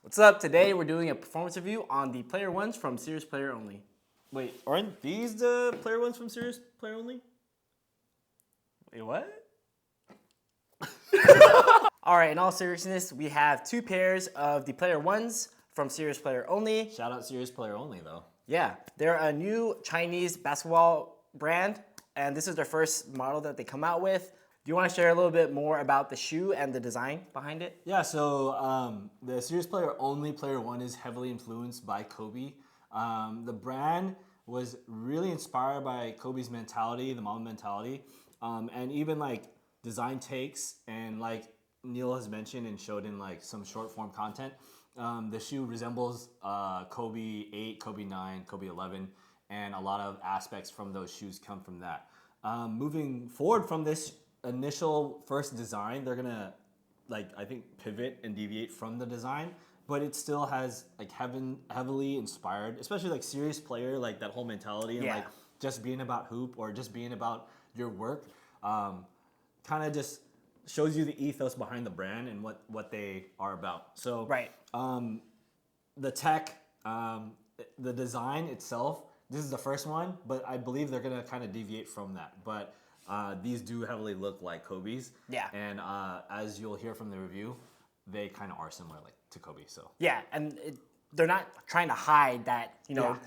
What's up? Today we're doing a performance review on the player ones from Serious Player Only. Wait, aren't these the player ones from Serious Player Only? Wait, what? Alright, in all seriousness, we have two pairs of the player ones from Serious Player Only. Shout out Serious Player Only though. Yeah, they're a new Chinese basketball brand, and this is their first model that they come out with. Do you want to share a little bit more about the shoe and the design behind it? Yeah, so the Serious Player Only Player 1 is heavily influenced by Kobe. The brand was really inspired by Kobe's mentality, the Mamba mentality, and even like design takes and like Neil has mentioned and showed in like some short form content. The shoe resembles Kobe 8, Kobe 9, Kobe 11, and a lot of aspects from those shoes come from that. Moving forward from this initial first design, they're gonna like I think pivot and deviate from the design, but it still has like heavily inspired, especially like Serious Player, like that whole mentality and like just being about hoop or just being about your work, kind of just shows you the ethos behind the brand and what they are about. So Right. the tech, the design itself, this is the first one, but I believe they're gonna kind of deviate from that. But these do heavily look like Kobe's. Yeah. And as you'll hear from the review, they kind of are similar like to Kobe. So Yeah, and they're not trying to hide that,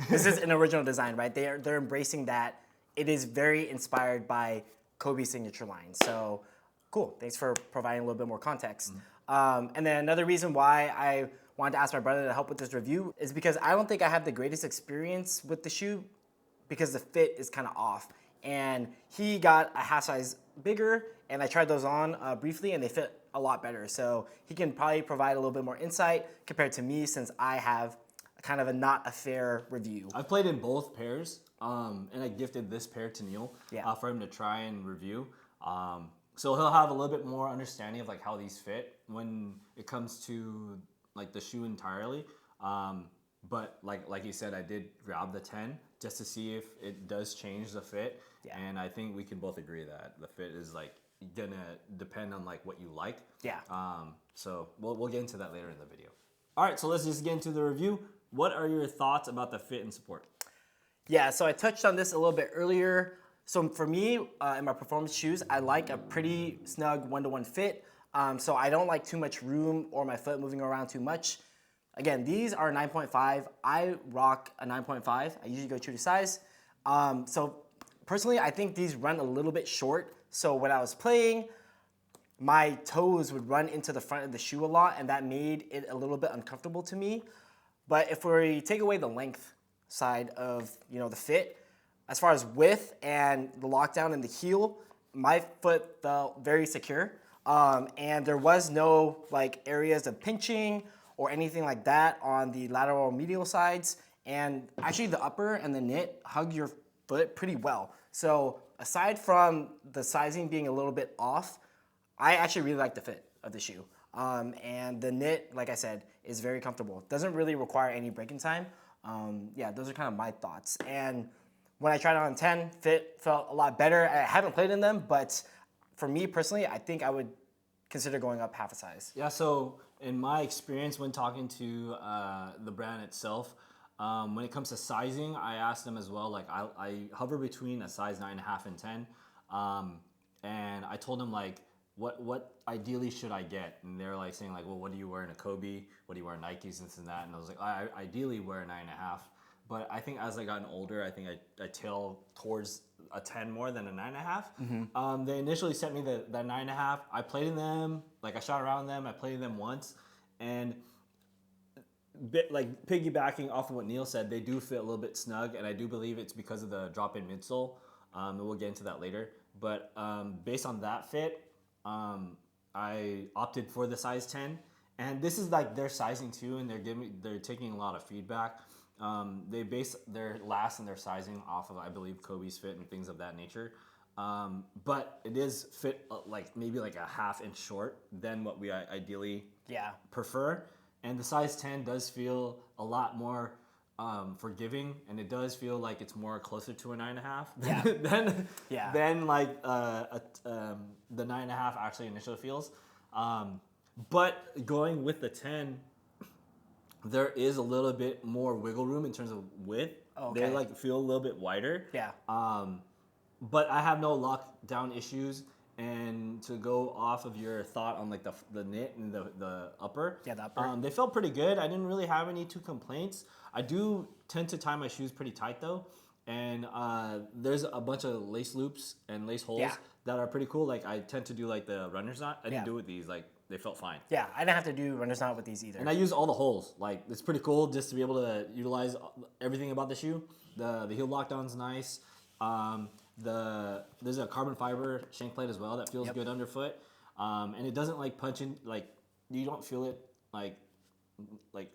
this is an original design, right? They're embracing that it is very inspired by Kobe's signature line. So cool, thanks for providing a little bit more context. And then another reason why I wanted to ask my brother to help with this review is because I don't think I have the greatest experience with the shoe because the fit is kind of off. And he got a half size bigger, and I tried those on briefly, and they fit a lot better. So he can probably provide a little bit more insight compared to me, since I have kind of a not a fair review. I've played in both pairs, and I gifted this pair to Neil for him to try and review. So he'll have a little bit more understanding of like how these fit when it comes to like the shoe entirely. But like you said, I did grab the 10 just to see if it does change the fit. Yeah. And I think we can both agree that the fit is like gonna depend on like what you like. Yeah. So we'll get into that later in the video. All right, so let's just get into the review. What are your thoughts about the fit and support? Yeah, so I touched on this a little bit earlier. So for me, in my performance shoes, I like a pretty snug one-to-one fit. So I don't like too much room or my foot moving around too much. Again, these are 9.5. I rock a 9.5. I usually go true to size. So personally, I think these run a little bit short. So when I was playing, my toes would run into the front of the shoe a lot, and that made it a little bit uncomfortable to me. But if we take away the length side of the fit, as far as width and the lockdown in the heel, my foot felt very secure. And there was no like areas of pinching or anything like that on the lateral or medial sides. And actually the upper and the knit hug your foot pretty well. So aside from the sizing being a little bit off, I actually really like the fit of the shoe. And the knit, like I said, is very comfortable. Doesn't really require any break-in time. Yeah, those are kind of my thoughts. And when I tried it on 10, fit felt a lot better. I haven't played in them, but for me personally, I think I would consider going up half a size. Yeah, so in my experience when talking to the brand itself, when it comes to sizing, I asked them as well, like I hover between a size 9.5 and 10. And I told them like, what ideally should I get? And they're like saying like, well, what do you wear in a Kobe? What do you wear in Nikes, this and that? And I was like, I ideally wear a 9.5. But I think as I gotten older, I think I tail towards a 10 more than a 9.5. They initially sent me the 9.5. I played in them, like I shot around them. I played in them once, and like piggybacking off of what Neil said, they do fit a little bit snug, and I do believe it's because of the drop-in midsole. And we'll get into that later. But based on that fit, I opted for the size 10, and this is like their sizing too, and they're taking a lot of feedback. They base their last and their sizing off of, I believe, Kobe's fit and things of that nature. But it is fit like maybe like a half inch short than what we ideally prefer. And the size 10 does feel a lot more forgiving, and it does feel like it's more closer to a 9.5 than like the 9.5 actually initially feels. But going with the 10, there is a little bit more wiggle room in terms of width. Okay. They like feel a little bit wider. Yeah. But I have no lockdown issues. And to go off of your thought on like the knit and the upper, Yeah, the upper. they felt pretty good. I didn't really have any complaints. I do tend to tie my shoes pretty tight though, and there's a bunch of lace loops and lace holes Yeah. that are pretty cool. Like I tend to do like the runner's knot. I didn't Yeah. do it with these. Like they felt fine. Yeah, I didn't have to do runner's knot with these either. And I use all the holes. Like it's pretty cool just to be able to utilize everything about the shoe. The heel lockdown's nice. There's a carbon fiber shank plate as well that feels good underfoot, and it doesn't like punch in, like you don't feel it like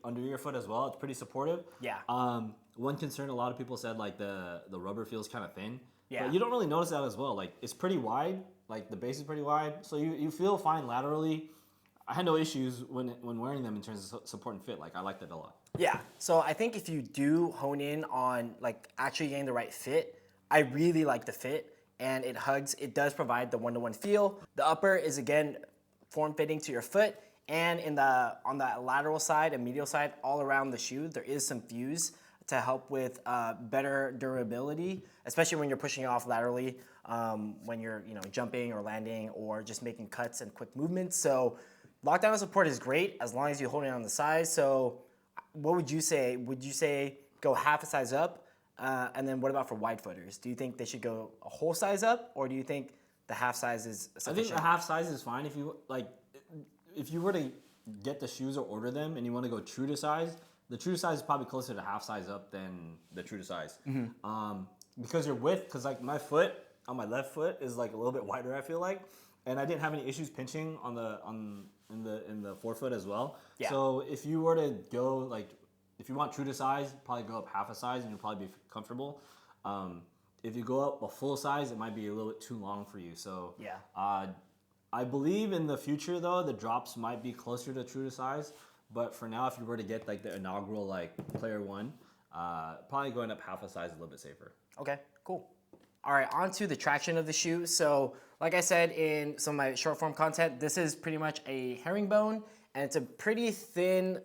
under your foot as well. It's pretty supportive. Yeah. One concern a lot of people said like the rubber feels kind of thin. Yeah. But you don't really notice that as well. Like it's pretty wide. Like the base is pretty wide, so you feel fine laterally. I had no issues when wearing them in terms of support and fit. Like I liked it a lot. Yeah, so I think if you do hone in on like actually getting the right fit, I really like the fit and it hugs. It does provide the one-to-one feel. The upper is again form-fitting to your foot, and on the lateral side and medial side, all around the shoe, there is some fuse to help with better durability, especially when you're pushing off laterally, when you're jumping or landing or just making cuts and quick movements. So lockdown support is great as long as you hold it on the size. So what would you say? Would you say go half a size up? And then what about for wide footers? Do you think they should go a whole size up, or do you think the half size is sufficient? I think the half size is fine if you were to get the shoes or order them and you want to go true to size. The true to size is probably closer to half size up than the true to size. Because your width, because like my foot on my left foot is like a little bit wider, I feel like, and I didn't have any issues pinching in the forefoot as well. Yeah. So if you were to go like, if you want true to size, probably go up half a size and you'll probably be comfortable. If you go up a full size, it might be a little bit too long for you. So Yeah. I believe in the future though, the drops might be closer to true to size. But for now, if you were to get like the inaugural like player one, probably going up half a size is a little bit safer. Okay, cool. All right, on to the traction of the shoe. So like I said in some of my short form content, this is pretty much a herringbone, and it's a pretty thin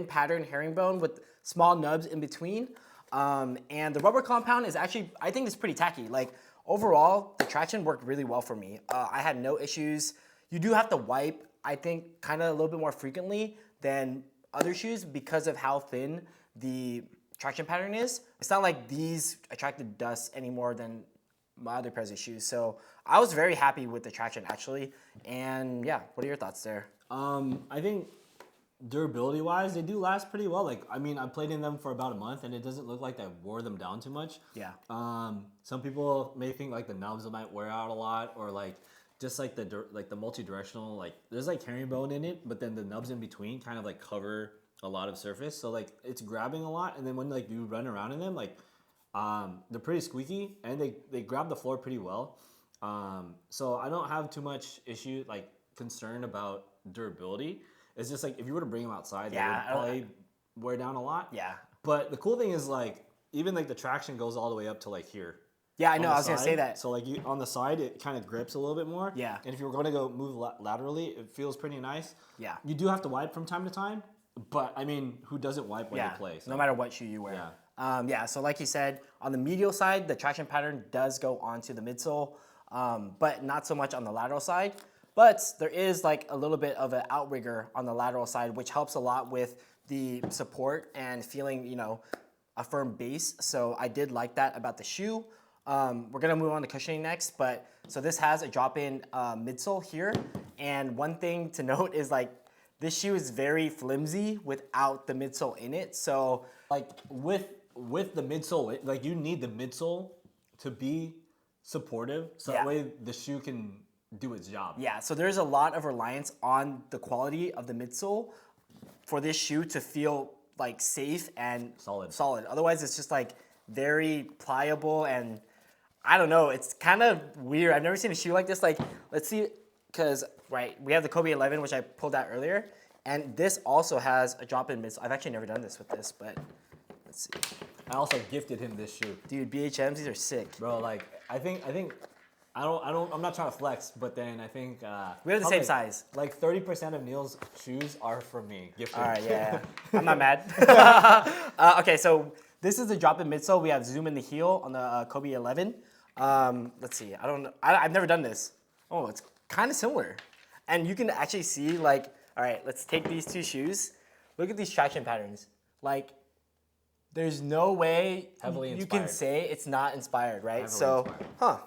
pattern herringbone with small nubs in between. And the rubber compound is actually, I think it's pretty tacky. Like overall, the traction worked really well for me. I had no issues. You do have to wipe, I think, kind of a little bit more frequently than other shoes because of how thin the traction pattern is. It's not like these attracted dust any more than my other pairs of shoes. So I was very happy with the traction actually. And yeah, what are your thoughts there? I think durability wise, they do last pretty well. Like, I mean, I played in them for about a month and it doesn't look like I wore them down too much. Yeah. Some people may think like the nubs might wear out a lot, or like just like the multi-directional, like there's like herringbone in it, but then the nubs in between kind of like cover a lot of surface. So like it's grabbing a lot. And then when like you run around in them, like they're pretty squeaky and they grab the floor pretty well. So I don't have too much issue, like concern about durability. It's just like if you were to bring them outside, they would probably wear down a lot. Yeah. But the cool thing is like even like the traction goes all the way up to like here. Yeah, I know. I was gonna say that. So like you on the side, it kind of grips a little bit more. Yeah. And if you were going to go move laterally, it feels pretty nice. Yeah. You do have to wipe from time to time, but I mean, who doesn't wipe when you play? So. No matter what shoe you wear. Yeah. Yeah. So like you said, on the medial side, the traction pattern does go onto the midsole, but not so much on the lateral side. But there is like a little bit of an outrigger on the lateral side, which helps a lot with the support and feeling, a firm base. So I did like that about the shoe. We're gonna move on to cushioning next, but so this has a drop-in midsole here. And one thing to note is like this shoe is very flimsy without the midsole in it. So like with the midsole, like you need the midsole to be supportive, so that way the shoe can do its job. Yeah, so there's a lot of reliance on the quality of the midsole for this shoe to feel like safe and solid. Otherwise, it's just like very pliable and I don't know. It's kind of weird. I've never seen a shoe like this. Like, let's see, because we have the Kobe 11, which I pulled out earlier, and this also has a drop-in midsole. I've actually never done this with this, but let's see. I also gifted him this shoe. Dude, BHMs, these are sick. Bro, like I think I'm not trying to flex, but then I think We have the same size. Like 30% of Neil's shoes are from me. Gifted. All right, yeah. I'm not mad. Okay, so this is the drop-in midsole. We have zoom in the heel on the Kobe 11. Let's see. I don't know. I've never done this. Oh, it's kind of similar. And you can actually see, like, all right, let's take these two shoes. Look at these traction patterns. Like, there's no way Heavily you can inspired. say it's not inspired, right? Heavily So, inspired.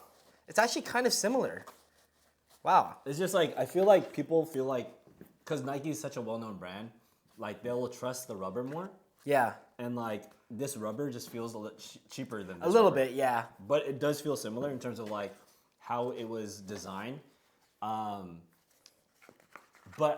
it's actually kind of similar. Wow. It's just like, I feel like people feel like, because Nike is such a well-known brand, like they'll trust the rubber more. Yeah. And like this rubber just feels a little cheaper than this A little rubber. bit, yeah. But it does feel similar in terms of like how it was designed. But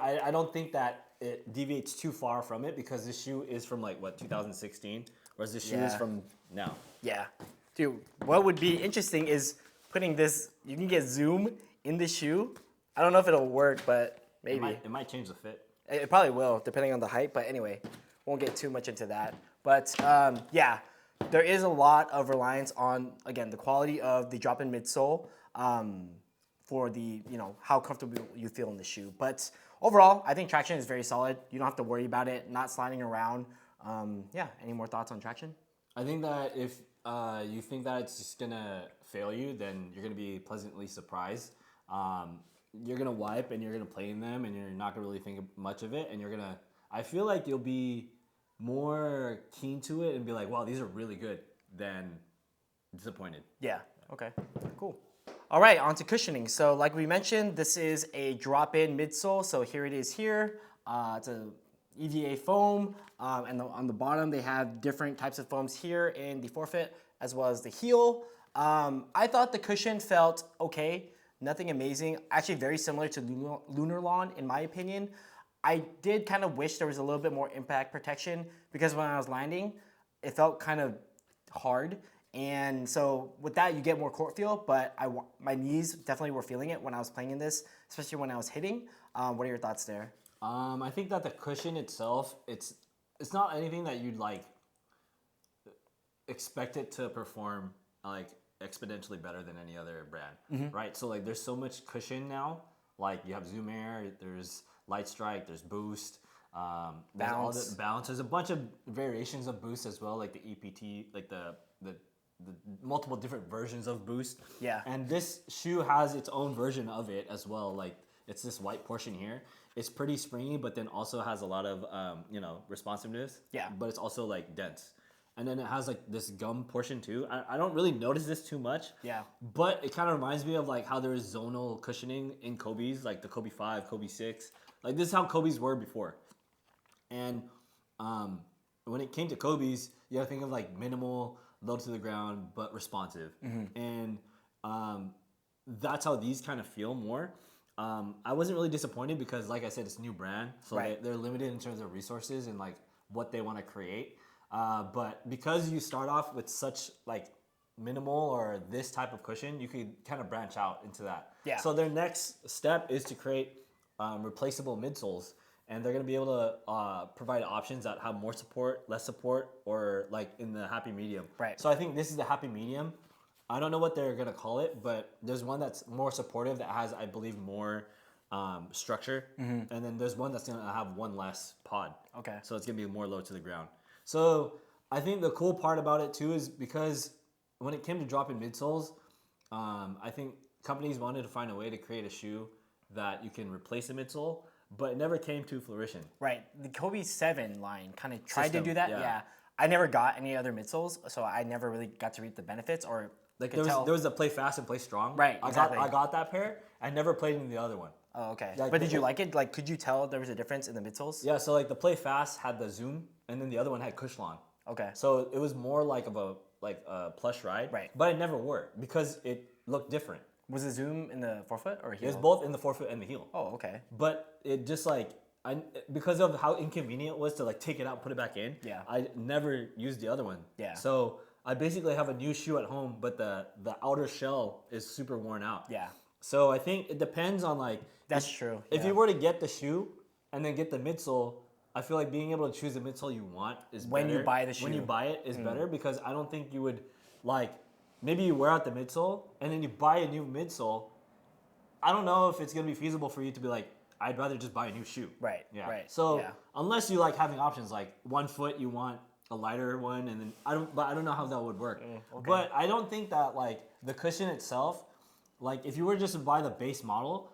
I don't think that it deviates too far from it because this shoe is from like what, 2016, whereas this shoe is Yeah. from now. Yeah. Dude, what would be interesting is putting this, you can get zoom in the shoe. I don't know if it'll work, but maybe. It might change the fit. It probably will, depending on the height. But anyway, won't get too much into that. But yeah, there is a lot of reliance on, again, the quality of the drop-in midsole for the, how comfortable you feel in the shoe. But overall, I think traction is very solid. You don't have to worry about it not sliding around. Yeah, any more thoughts on traction? I think that if you think that it's just gonna fail you, then you're gonna be pleasantly surprised. You're gonna wipe and you're gonna play in them, and you're not gonna really think much of it. And I feel like you'll be more keen to it and be like, wow, these are really good, than disappointed. Yeah, okay, cool. All right, on to cushioning. So like we mentioned, this is a drop-in midsole. So here it is here. It's a EVA foam, and on the bottom they have different types of foams here in the forefoot as well as the heel. I thought the cushion felt okay, nothing amazing. Actually very similar to Lunar Lawn in my opinion. I did kind of wish there was a little bit more impact protection because when I was landing, it felt kind of hard. And so with that, you get more court feel, but my knees definitely were feeling it when I was playing in this, especially when I was hitting. What are your thoughts there? I think that the cushion itself, it's not anything that you'd like expect it to perform like exponentially better than any other brand, right? So like there's so much cushion now. Like you have Zoom Air, there's Light Strike, there's Boost, there's all the bounce. There's a bunch of variations of Boost as well, like the EPT, like the multiple different versions of Boost. Yeah. And this shoe has its own version of it as well. Like it's this white portion here. It's pretty springy, but then also has a lot of responsiveness. Yeah. But it's also like dense. And then it has like this gum portion too. I don't really notice this too much. Yeah. But it kind of reminds me of like how there is zonal cushioning in Kobe's, like the Kobe 5, Kobe 6. Like this is how Kobe's were before. And when it came to Kobe's, you gotta think of like minimal, low to the ground, but responsive. And that's how these kind of feel more. I wasn't really disappointed because, like I said, it's a new brand, so they're limited in terms of resources and like what they want to create. But because you start off with such like minimal or this type of cushion, you could kind of branch out into that. Yeah. So their next step is to create replaceable midsoles, and they're gonna be able to provide options that have more support, less support, or like in the happy medium. Right. So I think this is the happy medium. I don't know what they're gonna call it, but there's one that's more supportive that has, I believe, more structure, and then there's one that's gonna have one less pod. Okay. So it's gonna be more low to the ground. So I think the cool part about it too is because when it came to drop-in midsoles, I think companies wanted to find a way to create a shoe that you can replace a midsole, but it never came to fruition. Right. The Kobe 7 line kind of tried System, to do that. yeah. Yeah. I never got any other midsoles, so I never really got to reap the benefits or Like could tell. there was a play fast and play strong. Right, exactly. I got that pair. I never played in the other one. Oh, okay. Like, but did you like it? Like, could you tell there was a difference in the midsoles? Yeah, so like the play fast had the zoom, and then the other one had Cushlon. Okay. So it was more like of a plush ride. Right. But it never worked because it looked different. Was the zoom in the forefoot or heel? It was both in the forefoot and the heel. Oh, okay. But it just like because of how inconvenient it was to like take it out and put it back in. Yeah. I never used the other one. Yeah. So I basically have a new shoe at home, but the outer shell is super worn out. Yeah. So I think it depends on like That's true. If yeah. you were to get the shoe and then get the midsole, I feel like being able to choose the midsole you want is When better. you buy the shoe. When you buy it is better because I don't think you would like maybe you wear out the midsole and then you buy a new midsole. I don't know if it's gonna be feasible for you to be like, I'd rather just buy a new shoe. Right. Yeah. Right. So yeah. unless you like having options, like 1 foot, you want a lighter one, and then I don't know how that would work. Okay. But I don't think that like the cushion itself, like if you were just to buy the base model,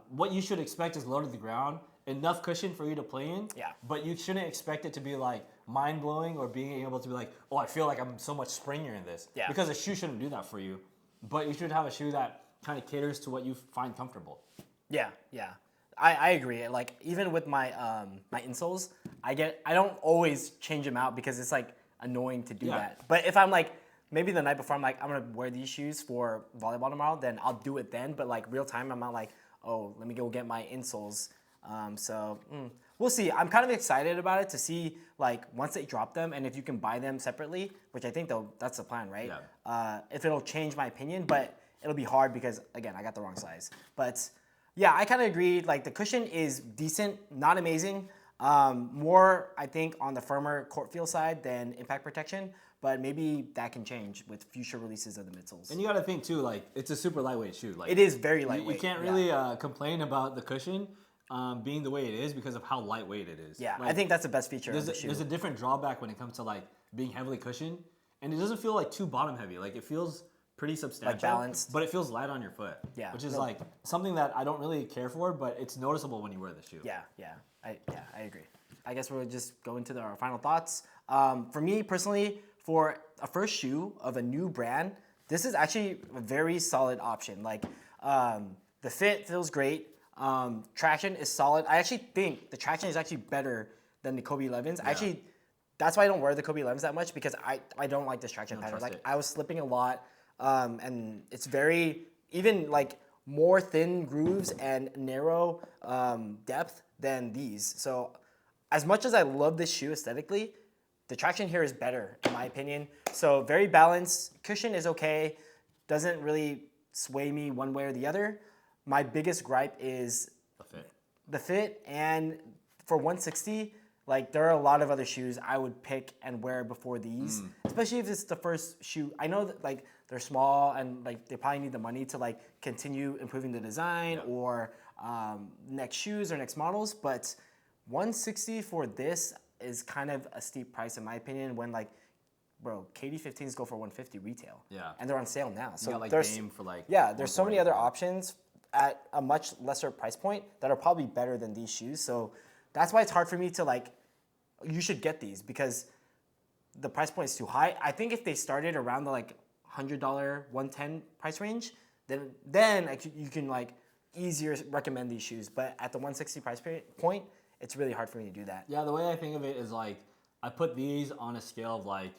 what you should expect is low to the ground, enough cushion for you to play in. Yeah. But you shouldn't expect it to be like mind blowing or being able to be like, oh, I feel like I'm so much springier in this. Yeah. Because a shoe shouldn't do that for you. But you should have a shoe that kind of caters to what you find comfortable. Yeah, yeah. I agree. Like even with my my insoles, I don't always change them out because it's like annoying to do that. But if I'm like maybe the night before I'm like I'm gonna wear these shoes for volleyball tomorrow, then I'll do it then. But like real time, I'm not like, oh, let me go get my insoles. We'll see. I'm kind of excited about it to see like once they drop them and if you can buy them separately, which I think that's the plan, right? Yeah. If it'll change my opinion, but it'll be hard because again I got the wrong size. But yeah, I kind of agree. Like the cushion is decent, not amazing. More I think on the firmer court feel side than impact protection, but maybe that can change with future releases of the midsoles. And you got to think too, like it's a super lightweight shoe. Like It is very lightweight. You can't really complain about the cushion being the way it is because of how lightweight it is. Yeah, like, I think that's the best feature of the shoe. There's a different drawback when it comes to like being heavily cushioned, and it doesn't feel like too bottom heavy. Like it feels pretty substantial, Like balanced. but it feels light on your foot. Yeah. Which is like something that I don't really care for, but it's noticeable when you wear the shoe. Yeah, I agree. I guess we'll just go into our final thoughts. For me personally, for a first shoe of a new brand, this is actually a very solid option. Like the fit feels great. Traction is solid. I actually think the traction is actually better than the Kobe 11s. Yeah. That's why I don't wear the Kobe 11s that much because I don't like this traction pattern. trust Like it. I was slipping a lot, and it's very even like more thin grooves and narrow depth than these. So as much as I love this shoe aesthetically, the traction here is better in my opinion. So very balanced. Cushion is okay. Doesn't really sway me one way or the other. My biggest gripe is the fit, and for 160, like there are a lot of other shoes I would pick and wear before these, especially if it's the first shoe. I know that like they're small and like they probably need the money to like continue improving the design or next shoes or next models, but 160 for this is kind of a steep price in my opinion when like, bro, KD15s go for 150 retail. Yeah. And they're on sale now. So You got like there's Dame for like there's so many other options at a much lesser price point that are probably better than these shoes. So that's why it's hard for me to like, you should get these because the price point is too high. I think if they started around the like $100, 110 price range, then like, you can like easier recommend these shoes. But at the 160 price point, it's really hard for me to do that. Yeah, the way I think of it is like I put these on a scale of like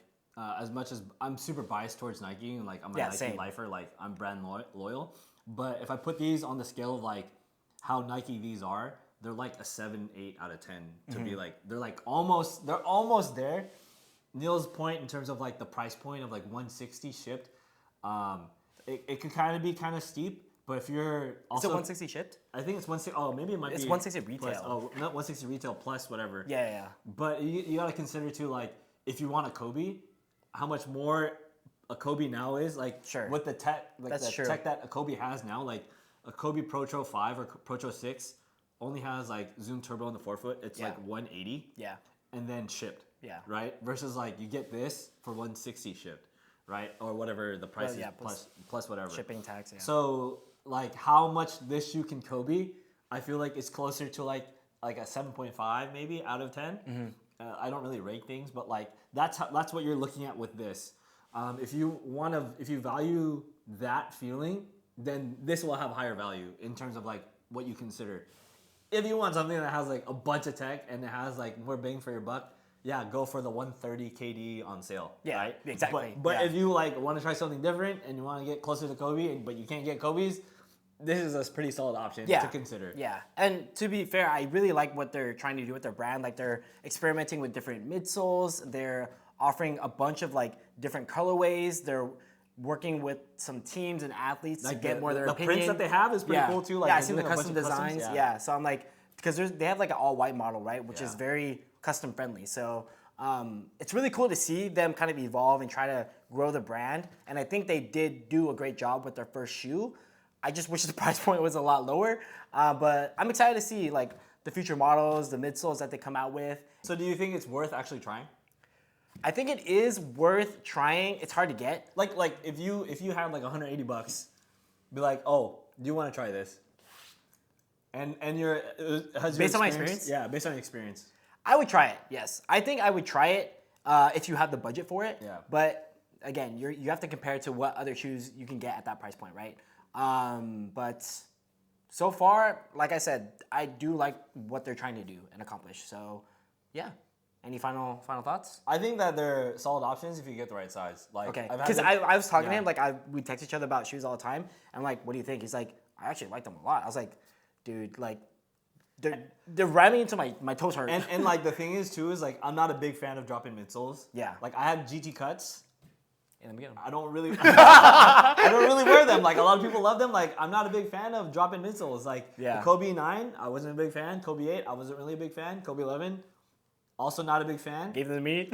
as much as I'm super biased towards Nike and like I'm a Nike same. lifer, like I'm brand loyal. But if I put these on the scale of like how Nike these are, they're like a 7, 8 out of 10 to be like they're almost there. Neil's point in terms of like the price point of like 160 shipped, it could kind of be kind of steep. But if you're also, Is it 160 shipped? I think it's 160. Oh, maybe it might It's be 160 retail. Plus, oh, not 160 retail plus whatever. Yeah. But you gotta consider too, like if you want a Kobe, how much more a Kobe now is, like Sure. with the tech, like That's the true. tech that a Kobe has now, like a Kobe Protro 5 or Protro 6 only has like Zoom Turbo in the forefoot. It's like 180. Yeah. And then shipped. Yeah. Right. Versus like you get this for 160 shipped, right? Or whatever the price is plus whatever Shipping tax. Yeah. So like how much this shoe can Kobe, I feel like it's closer to like a 7.5 maybe out of 10. I don't really rate things, but like that's what you're looking at with this. If you value that feeling, then this will have higher value in terms of like what you consider. If you want something that has like a bunch of tech and it has like more bang for your buck, yeah, go for the 130 KD on sale. Yeah, right? exactly. But if you like want to try something different and you want to get closer to Kobe, but you can't get Kobe's, this is a pretty solid option to consider. Yeah, and to be fair, I really like what they're trying to do with their brand. Like they're experimenting with different midsoles. They're offering a bunch of like different colorways. They're working with some teams and athletes Like to get more of their the opinion. prints that they have is pretty cool too. Like I they're see the doing a bunch custom of customs, designs. Yeah, so I'm like, because they have like an all white model, right, which is very custom friendly. So it's really cool to see them kind of evolve and try to grow the brand. And I think they did do a great job with their first shoe. I just wish the price point was a lot lower. But I'm excited to see like the future models, the midsoles that they come out with. So do you think it's worth actually trying? I think it is worth trying. It's hard to get. Like if you had like $180, be like, oh, do you want to try this? And Based on my experience? Yeah, based on your experience. I would try it. Yes, I think I would try it if you have the budget for it. Yeah. But again, you have to compare it to what other shoes you can get at that price point, right? But so far, like I said, I do like what they're trying to do and accomplish. So, yeah. Any final thoughts? I think that they're solid options if you get the right size. Like, Okay. I've had Because them- I was talking to yeah. him, like we text each other about shoes all the time. I'm like, what do you think? He's like, I actually like them a lot. I was like, dude, like, they're ramming into my toes hurt. And like the thing is too is like I'm not a big fan of drop-in midsoles. Yeah. Like I have GT cuts. Yeah, let me get them. I don't really I don't really wear them. Like a lot of people love them. Like I'm not a big fan of drop-in midsoles. Like Yeah. the Kobe 9, I wasn't a big fan. Kobe 8, I wasn't really a big fan. Kobe 11, also not a big fan. Gave them to me.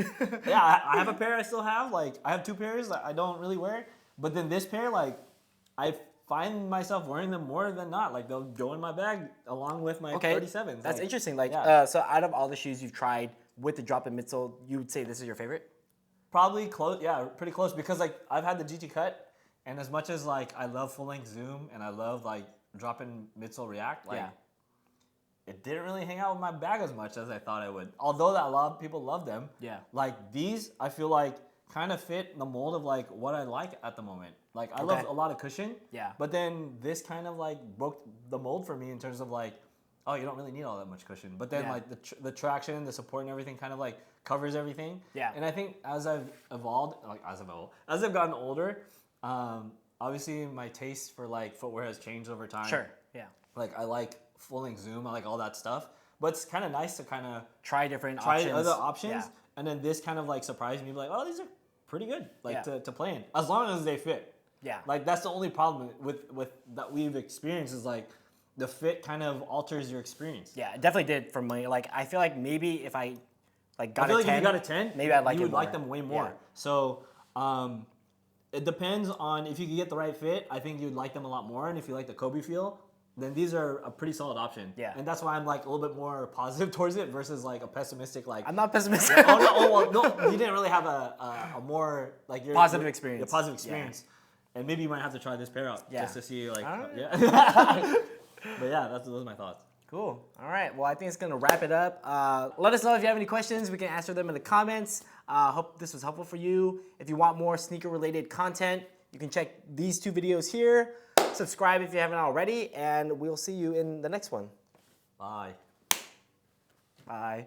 Yeah, I have a pair I still have. Like I have 2 pairs that I don't really wear. But then this pair, like I find myself wearing them more than not. Like they'll go in my bag along with my 37s. That's like, interesting. Like, yeah. so out of all the shoes you've tried with the drop-in midsole, you would say this is your favorite? Probably close, yeah, pretty close because like I've had the GT cut, and as much as like I love full length zoom and I love like drop-in midsole react, like Yeah. it didn't really hang out with my bag as much as I thought it would. Although that a lot of people love them, Yeah. like these I feel like kind of fit the mold of like what I like at the moment. Like I love Okay. a lot of cushion, Yeah. but then this kind of like broke the mold for me in terms of like, oh, you don't really need all that much cushion. But then Yeah. like the traction, the support, and everything kind of like covers everything. Yeah. And I think as I've evolved, as I've gotten older, obviously my taste for like footwear has changed over time. Sure. Yeah. Like I like full length zoom, I like all that stuff. But it's kind of nice to kind of Try different try options. other options, Yeah. and then this kind of like surprised me, like, oh, these are pretty good, like Yeah. to play in, as long as they fit. Yeah. Like that's the only problem with that we've experienced is like the fit kind of alters your experience. Yeah, it definitely did for me. Like, I feel like maybe if I like got I feel a like 10, if you got a 10, maybe I'd like you it would like more. them way more. Yeah. So it depends on if you can get the right fit. I think you'd like them a lot more, and if you like the Kobe feel, then these are a pretty solid option. Yeah. And that's why I'm like a little bit more positive towards it versus like a pessimistic like. I'm not pessimistic. Well, no, you didn't really have a more like your Positive experience. A positive experience, and maybe you might have to try this pair out Yeah. just to see like All right. yeah. But yeah, those are my thoughts. Cool. All right. Well, I think it's going to wrap it up. Let us know if you have any questions. We can answer them in the comments. Hope this was helpful for you. If you want more sneaker-related content, you can check these 2 videos here. Subscribe if you haven't already, and we'll see you in the next one. Bye. Bye.